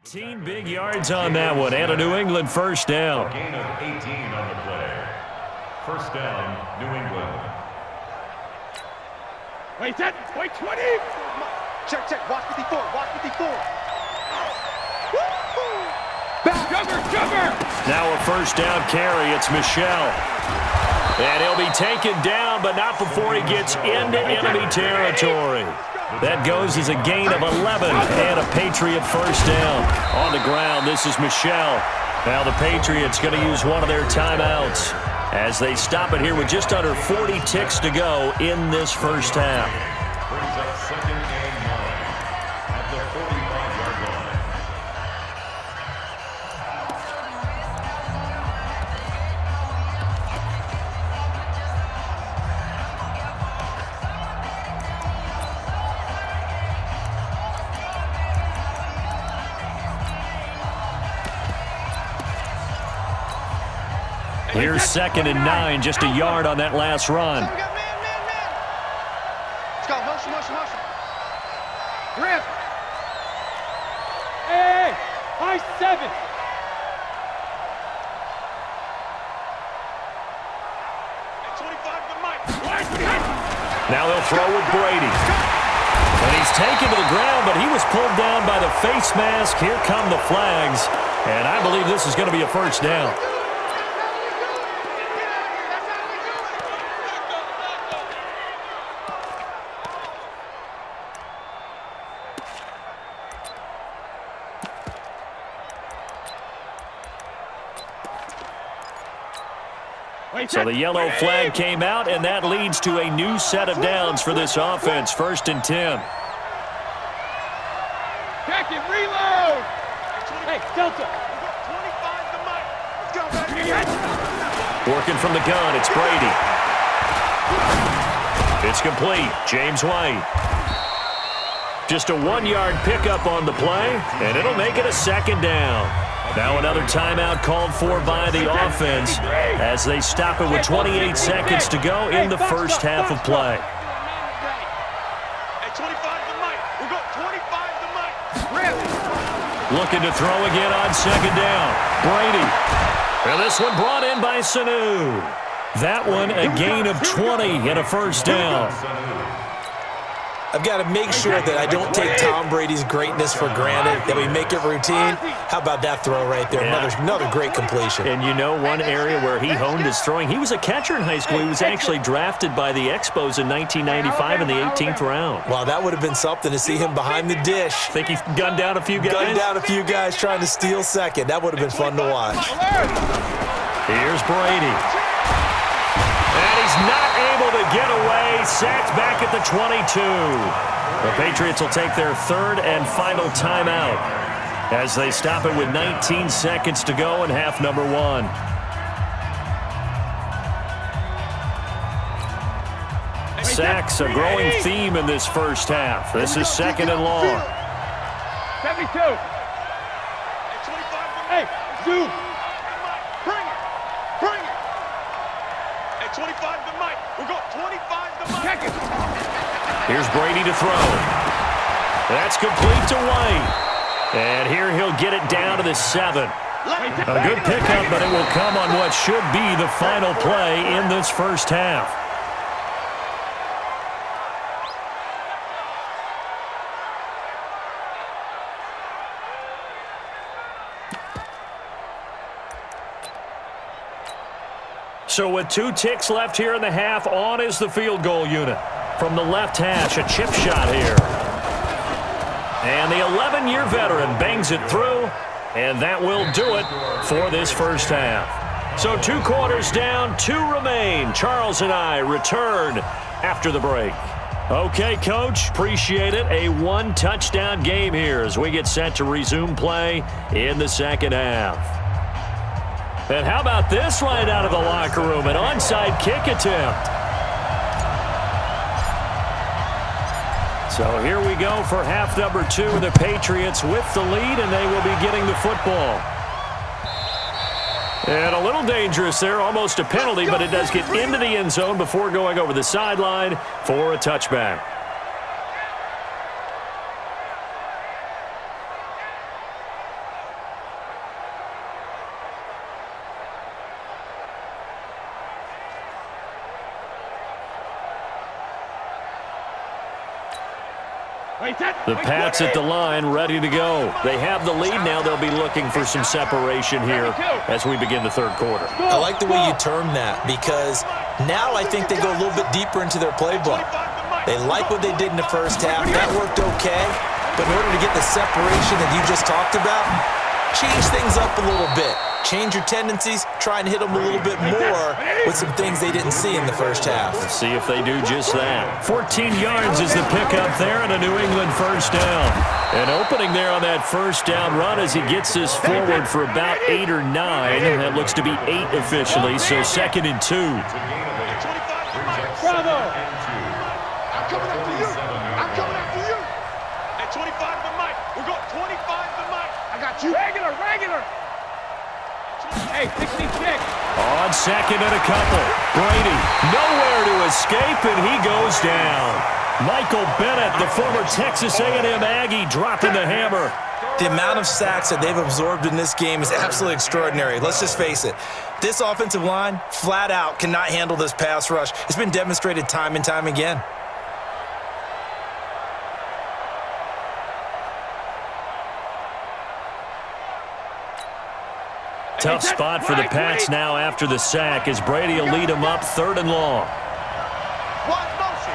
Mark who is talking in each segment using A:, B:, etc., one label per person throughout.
A: 18 big yards on that one, and a New England first down.
B: A gain of 18 on the play. First down, New England.
C: Wait, 10, wait, 20.
D: Check, watch 54, watch 54.
C: Cover.
A: Now a first down carry, it's Michel. And he'll be taken down, but not before he gets into enemy territory. That goes as a gain of 11 and a Patriot first down. On the ground, this is Michel. Now the Patriots going to use one of their timeouts as they stop it here with just under 40 ticks to go in this first half.
B: Brings up second and 9 at the 45-yard line.
A: Here's second and 9, just a yard on that last run.
D: Man. Let's go, motion.
C: Grip. Hey, high 7.
D: At 25 to Mike.
A: Now they'll throw with Brady. And he's taken to the ground, but he was pulled down by the face mask. Here come the flags. And I believe this is going to be a first down. So the yellow flag came out, and that leads to a new set of downs for this offense. First and 10.
C: Check it, reload. Hey, Delta.
D: 25 to Mike. Let's go, baby.
A: Working from the gun, it's Brady. It's complete. James White. Just a 1-yard pickup on the play, and it'll make it a second down. Now another timeout called for by the offense as they stop it with 28 seconds to go in the first half of play.
D: At 25 to Mike. We'll go 25 to Mike.
A: Looking to throw again on second down. Brady. And this one brought in by Sanu. That one a gain of 20 and a first down.
E: I've got to make sure that I don't take Tom Brady's greatness for granted, that we make it routine. How about that throw right there?
A: Yeah.
E: Another great completion.
A: And you know one area where he honed his throwing, he was a catcher in high school. He was actually drafted by the Expos in 1995 in the 18th round.
E: Wow, that would have been something to see him behind the dish.
A: Think he gunned down a few guys?
E: Gunned down a few guys trying to steal second. That would have been fun to watch.
A: Here's Brady. And he's not able to get away. Sacked back at the 22. The Patriots will take their third and final timeout as they stop it with 19 seconds to go in half number 1. Sacks, a growing theme in this first half. This is second and long.
C: 72. Hey, zoom.
D: Bring it. At 25 to Mike. We'll go 25 to Mike.
C: Check it.
A: Here's Brady to throw. That's complete to White. And here he'll get it down to the 7. A good pickup, but it will come on what should be the final play in this first half. So with 2 ticks left here in the half, on is the field goal unit. From the left hash, a chip shot here. And the 11-year veteran bangs it through, and that will do it for this first half. So 2 quarters down, 2 remain. Charles and I return after the break. Okay, Coach, appreciate it. A 1-touchdown game here as we get set to resume play in the second half. And how about this right out of the locker room? An onside kick attempt. So here we go for half number 2. The Patriots with the lead, and they will be getting the football. And a little dangerous there, almost a penalty, but it does get into the end zone before going over the sideline for a touchback. The Pats at the line, ready to go. They have the lead now. They'll be looking for some separation here as we begin the third quarter.
E: I like the way you term that, because now I think they go a little bit deeper into their playbook. They like what they did in the first half. That worked okay. But in order to get the separation that you just talked about, change things up a little bit. Change your tendencies, try and hit them a little bit more with some things they didn't see in the first half.
A: Let's see if they do just that. 14 yards is the pickup there and a New England first down. An opening there on that first down run as he gets this forward for about 8 or 9. That looks to be 8 officially, so 2nd and 2.
C: Bravo!
D: I'm coming after you. I'm coming after you. At 25 the mic. We got 25 the mic.
C: I got you. Regular. Hey, 66.
A: On 2nd and a couple. Brady nowhere to escape, and he goes down. Michael Bennett, the former Texas A&M Aggie, dropping the hammer.
E: The amount of sacks that they've absorbed in this game is absolutely extraordinary. Let's just face it. This offensive line, flat out, cannot handle this pass rush. It's been demonstrated time and time again.
A: Tough spot for the Pats now after the sack as Brady will lead them up 3rd and long.
D: Wide motion.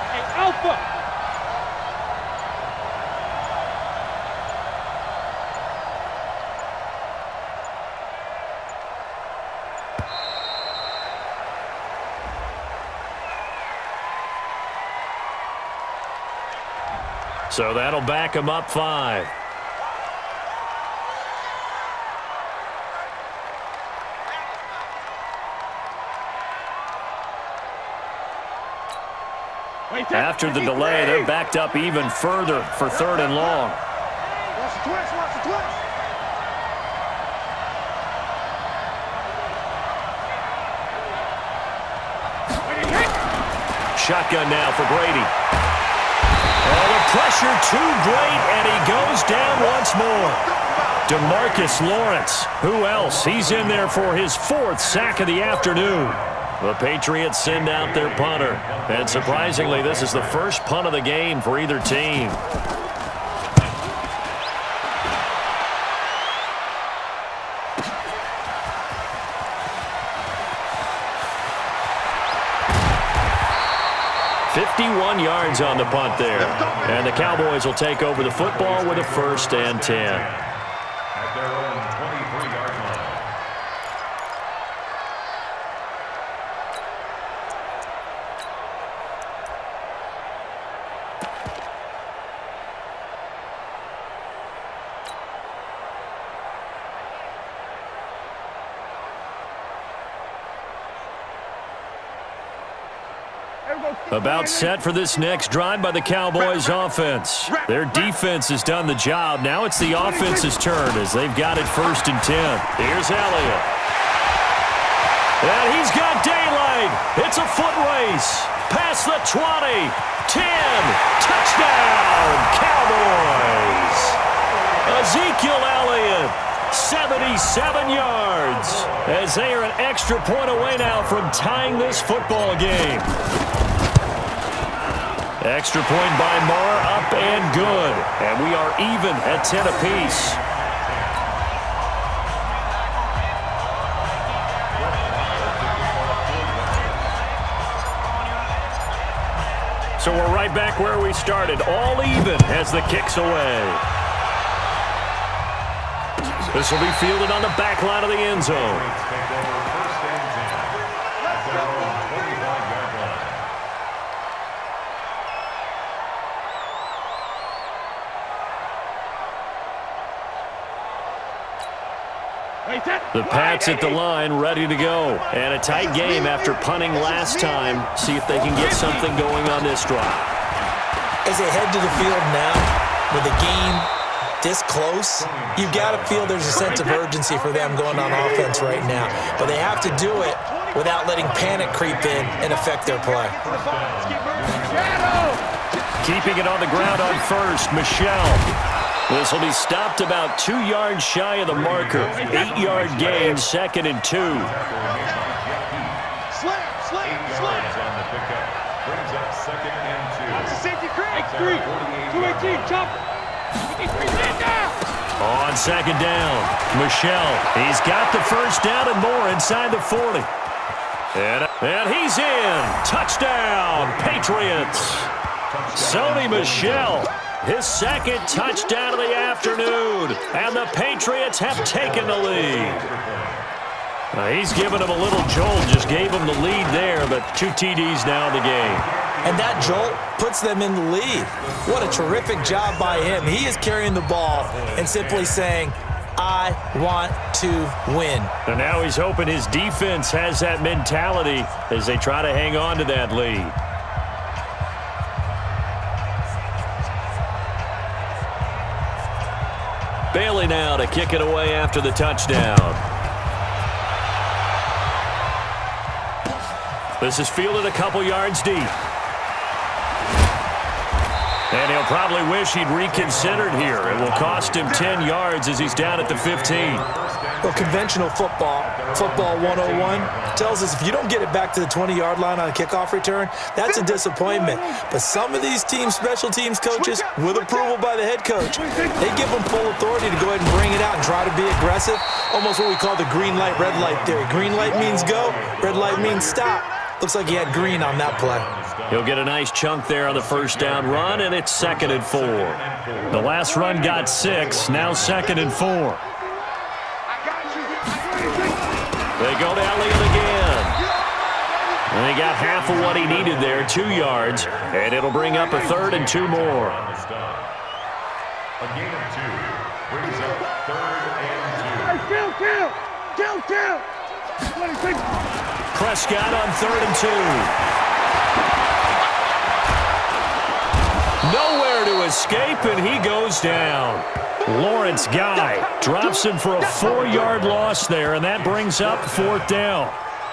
C: Hey, Alpha.
A: So that'll back them up 5. After the delay, they're backed up even further for 3rd and long.
C: Watch the twist.
A: Shotgun now for Brady. Oh, the pressure too great, and he goes down once more. DeMarcus Lawrence. Who else? He's in there for his 4th sack of the afternoon. The Patriots send out their punter. And surprisingly, this is the first punt of the game for either team. "51 yards on the punt there. And the Cowboys will take over the football with a 1st and 10.
B: At their own 23-yard line.
A: About set for this next drive by the Cowboys offense. Their defense has done the job. Now it's the offense's turn as they've got it 1st and 10. Here's Elliott. And he's got daylight. It's a foot race. Past the 20. 10. Touchdown, Cowboys. Ezekiel Elliott. 77 yards as they are an extra point away now from tying this football game. Extra point by Marr, up and good. And we are even at 10 apiece. So we're right back where we started, all even as the kick's away. This will be fielded on the back line of the end zone. The Pats at the line, ready to go. And a tight game after punting last time. See if they can get something going on this drive.
E: As they head to the field now, with the game this close, you've got to feel there's a sense of urgency for them going on offense right now. But they have to do it without letting panic creep in and affect their play.
A: Keeping it on the ground on 1st, Michelle. This will be stopped about 2 yards shy of the marker. 8-yard gain, 2nd and 2.
D: Slam.
B: Brings up second and 2.
D: Watch the safety crack.
C: X3, 218, chopper. Stand down.
A: On second down, Michelle. He's got the first down and more inside the 40. And he's in. Touchdown, Patriots. Sony Michel, his second touchdown of the afternoon. And the Patriots have taken the lead. He's given him a little jolt, just gave him the lead there, but 2 TDs now in the game.
E: And that jolt puts them in the lead. What a terrific job by him. He is carrying the ball and simply saying, I want to win.
A: And now he's hoping his defense has that mentality as they try to hang on to that lead. Bailey now to kick it away after the touchdown. This is fielded a couple yards deep. And he'll probably wish he'd reconsidered here. It will cost him 10 yards as he's down at the 15.
E: Well, conventional football 101, tells us if you don't get it back to the 20-yard line on a kickoff return, that's a disappointment. But some of these special teams coaches, with approval by the head coach, they give them full authority to go ahead and bring it out and try to be aggressive. Almost what we call the green light, red light theory. Green light means go, red light means stop. Looks like he had green on that play.
A: He'll get a nice chunk there on the first down run, and it's 2nd and 4. The last run got 6, now 2nd and 4. They go to Elliott again. And he got half of what he needed there, 2 yards, and it'll bring up a 3rd and 2 more.
B: A gain of 2 brings up 3rd and 2.
A: Prescott on 3rd and 2. Nowhere to escape, and he goes down. Lawrence Guy drops him for a 4-yard loss there, and that brings up 4th down.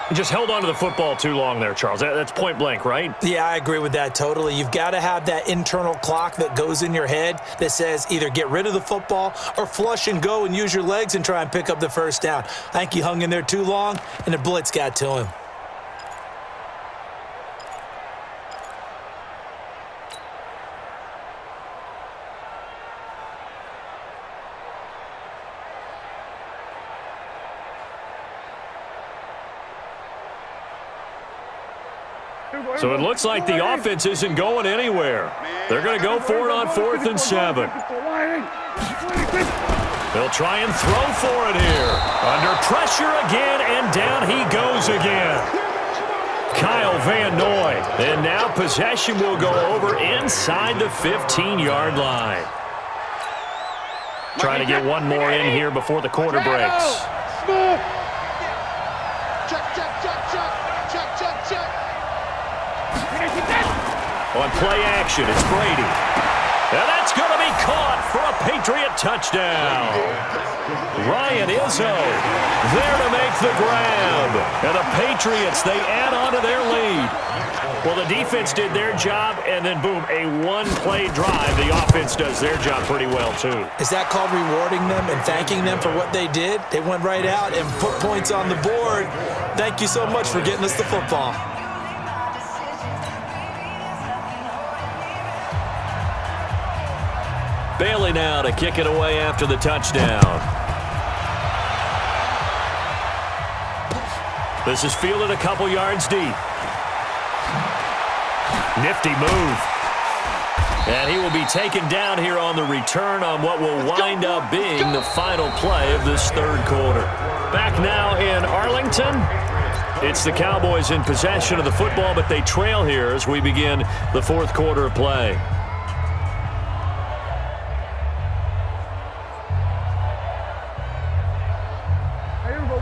A: He just held on to the football too long there, Charles. That's point blank, right?
E: Yeah, I agree with that totally. You've got to have that internal clock that goes in your head that says either get rid of the football or flush and go and use your legs and try and pick up the first down. I think he hung in there too long, and the blitz got to him.
A: So it looks like the offense isn't going anywhere. They're going to go for it on 4th and 7. They'll try and throw for it here. Under pressure again, and down he goes again. Kyle Van Noy. And now possession will go over inside the 15-yard line. Trying to get one more in here before the quarter breaks. On play action, it's Brady. And that's going to be caught for a Patriot touchdown. Ryan Izzo there to make the grab. And the Patriots, they add on to their lead. Well, the defense did their job, and then, boom, a one-play drive. The offense does their job pretty well, too.
E: Is that called rewarding them and thanking them for what they did? They went right out and put points on the board. Thank you so much for getting us the football.
A: Bailey now to kick it away after the touchdown. This is fielded a couple yards deep. Nifty move. And he will be taken down here on the return on what will wind up being the final play of this 3rd quarter. Back now in Arlington. It's the Cowboys in possession of the football, but they trail here as we begin the 4th quarter of play.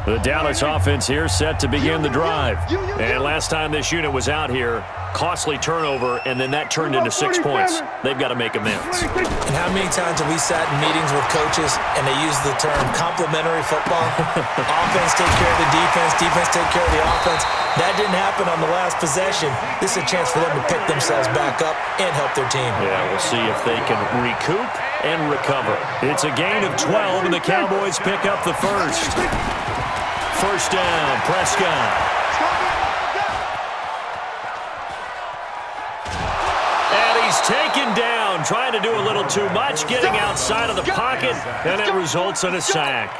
A: The Dallas offense here set to begin the drive. And last time this unit was out here, costly turnover, and then that turned into 6 points. They've got to make amends.
E: And how many times have we sat in meetings with coaches and they use the term complementary football? Offense take care of the defense, defense take care of the offense. That didn't happen on the last possession. This is a chance for them to pick themselves back up and help their team.
A: Yeah, we'll see if they can recoup and recover. It's a gain of 12, and the Cowboys pick up the first. First down, Prescott. taken down, trying to do a little too much, getting outside of the pocket, and it results in a sack.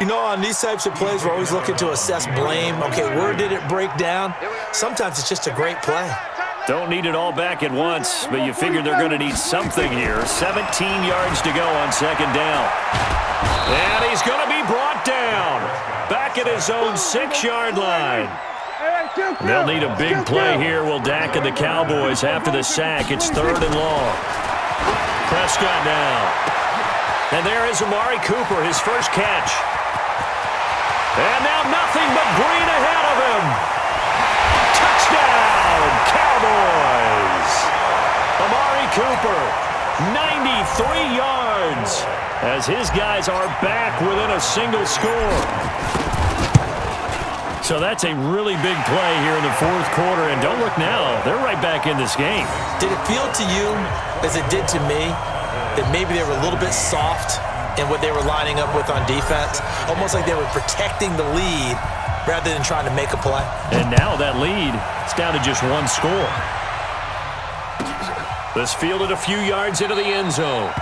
E: You know, on these types of plays, we're always looking to assess blame. Okay, where did it break down? Sometimes it's just a great play.
A: Don't need it all back at once, but you figure they're going to need something here. 17 yards to go on second down. And he's going to be brought down back at his own 6-yard line. They'll need a big play here, will Dak and the Cowboys after the sack. It's 3rd and long. Prescott now. And there is Amari Cooper, his first catch. And now nothing but green ahead of him. Touchdown, Cowboys. Amari Cooper, 93 yards, as his guys are back within a single score. So that's a really big play here in the 4th quarter, and don't look now, they're right back in this game.
E: Did it feel to you, as it did to me, that maybe they were a little bit soft in what they were lining up with on defense? Almost like they were protecting the lead rather than trying to make a play.
A: And now that lead is down to just 1 score. This fielded a few yards into the end zone.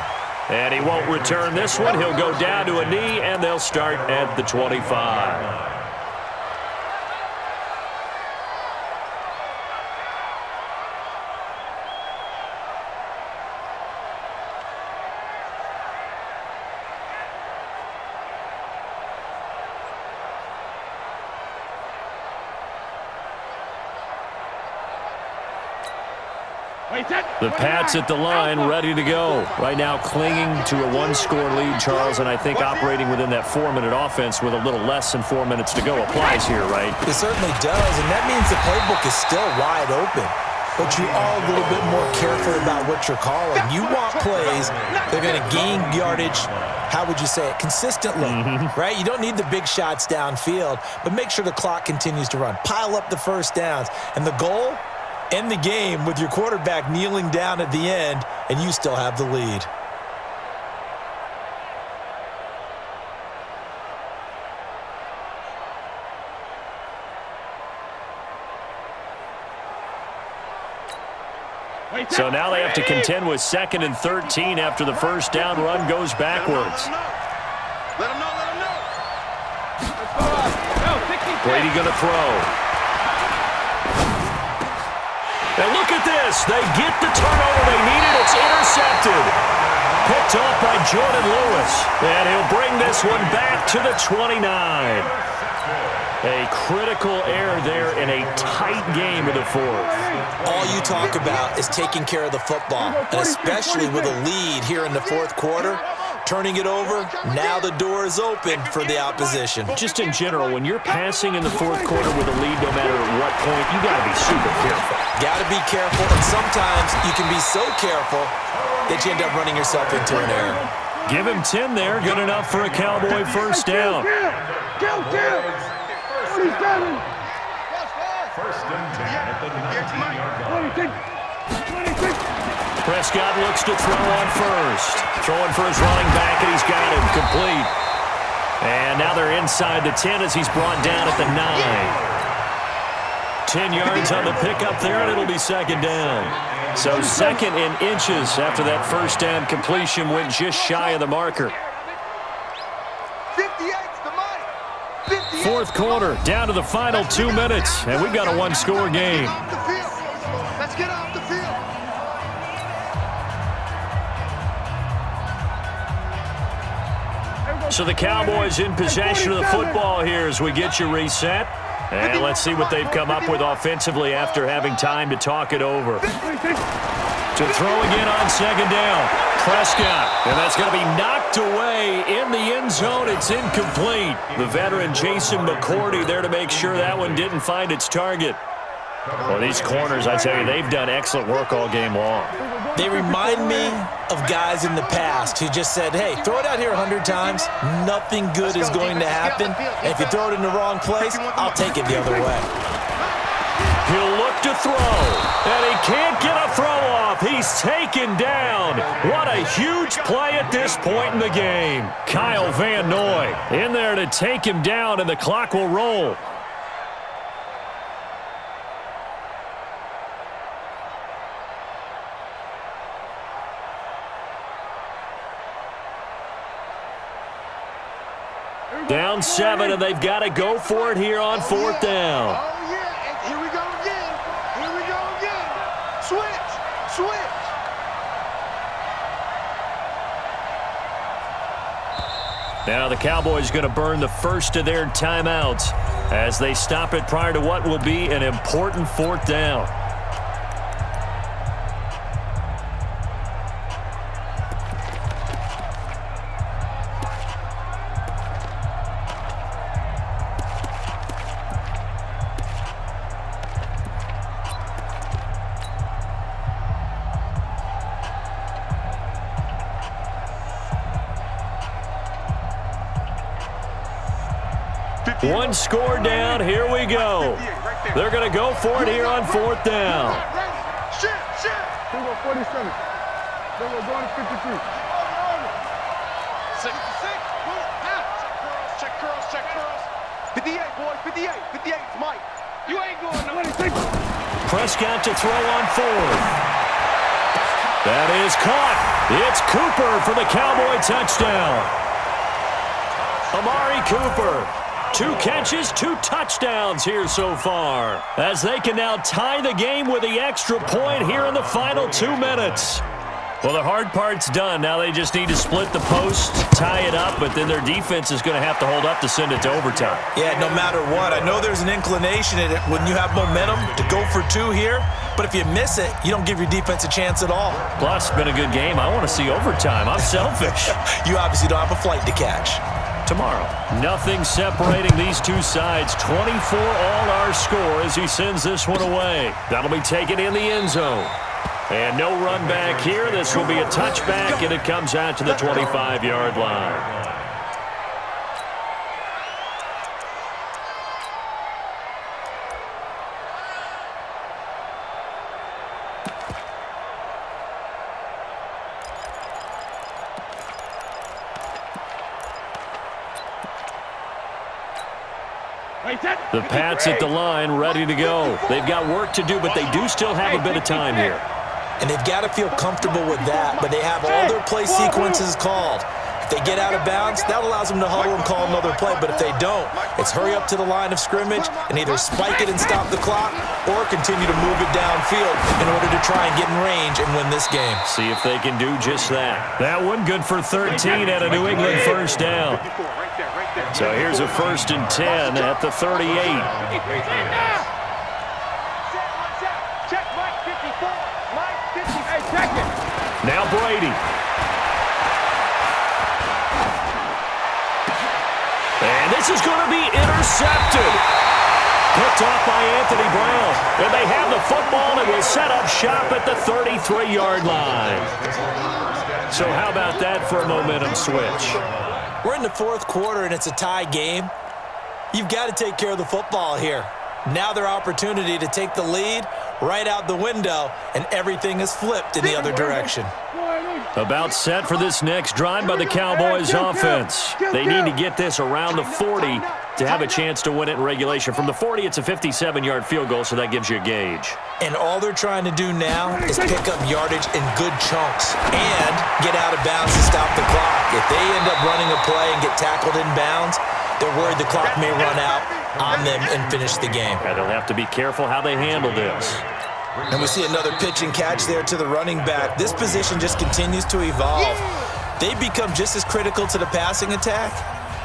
A: And he won't return this one. He'll go down to a knee, and they'll start at the 25. The Pats at the line, ready to go. Right now clinging to a 1-score lead, Charles, and I think operating within that 4-minute offense with a little less than 4 minutes to go applies here, right?
E: It certainly does, and that means the playbook is still wide open. But you are a little bit more careful about what you're calling. You want plays that are going to gain yardage, how would you say it, consistently, right? You don't need the big shots downfield, but make sure the clock continues to run. Pile up the first downs. And the goal? End the game with your quarterback kneeling down at the end, and you still have the lead.
A: So now they have to contend with 2nd and 13 after the first down run goes backwards.
D: Let him know.
A: Brady going to throw. And look at this. They get the turnover they needed. It's intercepted. Picked off by Jordan Lewis. And he'll bring this one back to the 29. A critical error there in a tight game of the 4th.
E: All you talk about is taking care of the football, and especially with a lead here in the 4th quarter. Turning it over, now the door is open for the opposition.
A: Just in general, when you're passing in the 4th quarter with a lead, no matter at what point, you got to be super careful.
E: Got to be careful, and sometimes you can be so careful that you end up running yourself into an error.
A: Give him 10 there, good enough for a Cowboy first down.
C: Go, 47.
B: First and 10 at the 19-yard line.
C: 26.
A: Prescott looks to throw on first. Throwing for his running back, and he's got him complete. And now they're inside the 10 as he's brought down at the 9. 10 yards on the pickup there, and it'll be 2nd down. So 2nd in inches after that first down completion went just shy of the marker. 4th quarter, down to the final 2 minutes, and we've got a 1-score game.
D: Let's get off the field.
A: So the Cowboys in possession of the football here as we get you reset. And let's see what they've come up with offensively after having time to talk it over. To throw again on 2nd down. Prescott. And that's going to be knocked away in the end zone. It's incomplete. The veteran Jason McCourty there to make sure that one didn't find its target. Well, these corners, I tell you, they've done excellent work all game long.
E: They remind me of guys in the past who just said, hey, throw it out here 100 times, nothing good is going to happen. And if you throw it in the wrong place, I'll take it the other way.
A: He'll look to throw, and he can't get a throw off. He's taken down. What a huge play at this point in the game. Kyle Van Noy in there to take him down, and the clock will roll. Down 7, and they've got to go for it here on 4th down.
D: Oh, yeah. And here we go again. Here we go again. Switch. Switch.
A: Now the Cowboys going to burn the first of their timeouts as they stop it prior to what will be an important 4th down. One score down. Here we go. They're going to go for it here on 4th down.
D: Shift.
C: Here we go, 47. Then we're going to 53.
D: 66. Check curls. 58, boys. 58. 58. It's Mike. You ain't going nowhere.
A: Prescott to throw on 4th. That is caught. It's Cooper for the Cowboy touchdown. Amari Cooper. 2 catches, 2 touchdowns here so far, as they can now tie the game with the extra point here in the final 2 minutes. Well, the hard part's done. Now they just need to split the post, tie it up, but then their defense is going to have to hold up to send it to overtime.
E: Yeah, no matter what. I know there's an inclination in it when you have momentum to go for 2 here, but if you miss it, you don't give your defense a chance at all.
A: Plus, it's been a good game. I want to see overtime. I'm selfish.
E: You obviously don't have a flight to catch.
A: Tomorrow, nothing separating these two sides. 24 all our score as he sends this one away. That'll be taken in the end zone. And no run back here. This will be a touchback, and it comes out to the 25-yard line. The Pats at the line, ready to go. They've got work to do, but they do still have a bit of time here.
E: And they've got to feel comfortable with that, but they have all their play sequences called. If they get out of bounds, that allows them to huddle and call another play, but if they don't, it's hurry up to the line of scrimmage and either spike it and stop the clock or continue to move it downfield in order to try and get in range and win this game.
A: See if they can do just that. That one good for 13 at a New England first down. So here's a 1st and 10 at the 38. Now Brady. And this is going to be intercepted. Picked off by Anthony Brown. And they have the football and will set up shop at the 33-yard line. So how about that for a momentum switch?
E: We're in the 4th quarter, and it's a tie game. You've got to take care of the football here. Now their opportunity to take the lead right out the window, and everything is flipped in the other direction.
A: About set for this next drive by the Cowboys offense. They need to get this around the 40 to have a chance to win it in regulation. From the 40, it's a 57-yard field goal, so that gives you a gauge.
E: And all they're trying to do now is pick up yardage in good chunks and get out of bounds to stop the clock. If they end up running a play and get tackled in bounds, they're worried the clock may run out on them and finish the game.
A: And they'll have to be careful how they handle this.
E: And we see another pitch and catch there to the running back. This position just continues to evolve. They become just as critical to the passing attack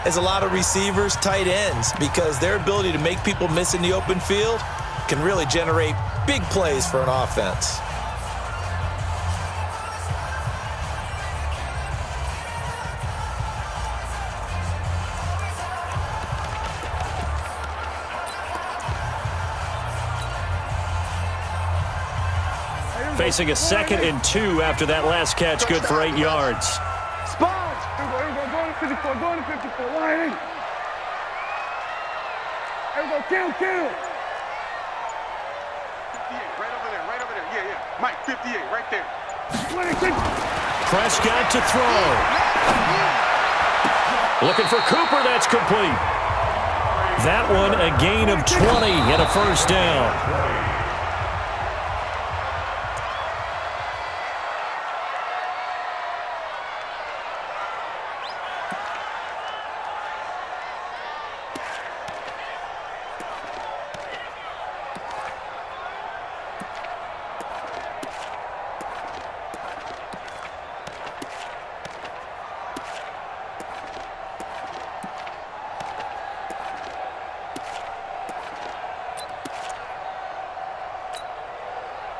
E: as a lot of receivers, tight ends, because their ability to make people miss in the open field can really generate big plays for an offense.
A: Facing a 2nd and 2 after that last catch, good for 8 yards.
C: Sponge! Here we go, going to 54, going to 54, line. Here we go, kill.
D: 58, right over there, yeah. Mike, 58, right there.
C: 26.
A: Prescott to throw. Looking for Cooper, that's complete. That one a gain of 20 and a first down.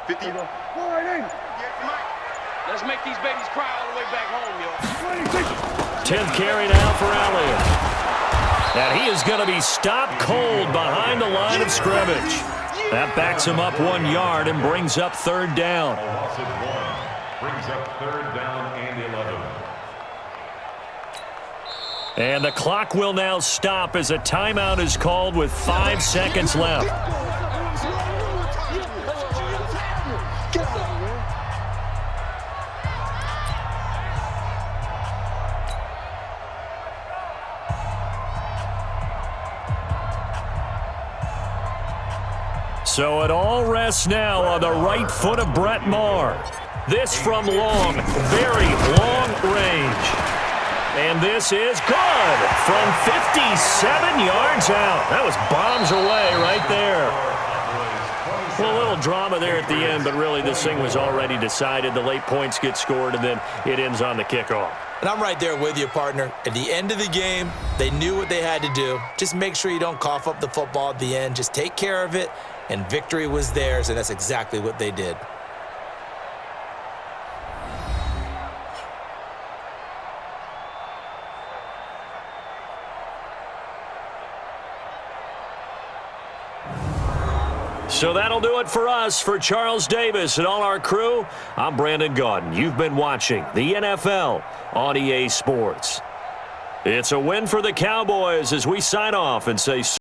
D: 50.
C: Let's make these babies cry all the way back home, yo.
A: 10th carry now for Elliott. And he is going to be stopped cold behind the line of scrimmage. That backs him up 1 yard and brings up third down.
B: A loss of 1 brings up third down and 11.
A: And the clock will now stop as a timeout is called with 5 seconds left. So it all rests now on the right foot of Brett Maher. This from long, very long range. And this is good from 57 yards out. That was bombs away right there. Well, a little drama there at the end, but really this thing was already decided. The late points get scored, and then it ends on the kickoff.
E: And I'm right there with you, partner. At the end of the game, they knew what they had to do. Just make sure you don't cough up the football at the end. Just take care of it, and victory was theirs, and that's exactly what they did.
A: So that'll do it for us. For Charles Davis and all our crew, I'm Brandon Gaudin. You've been watching the NFL on EA Sports. It's a win for the Cowboys as we sign off and say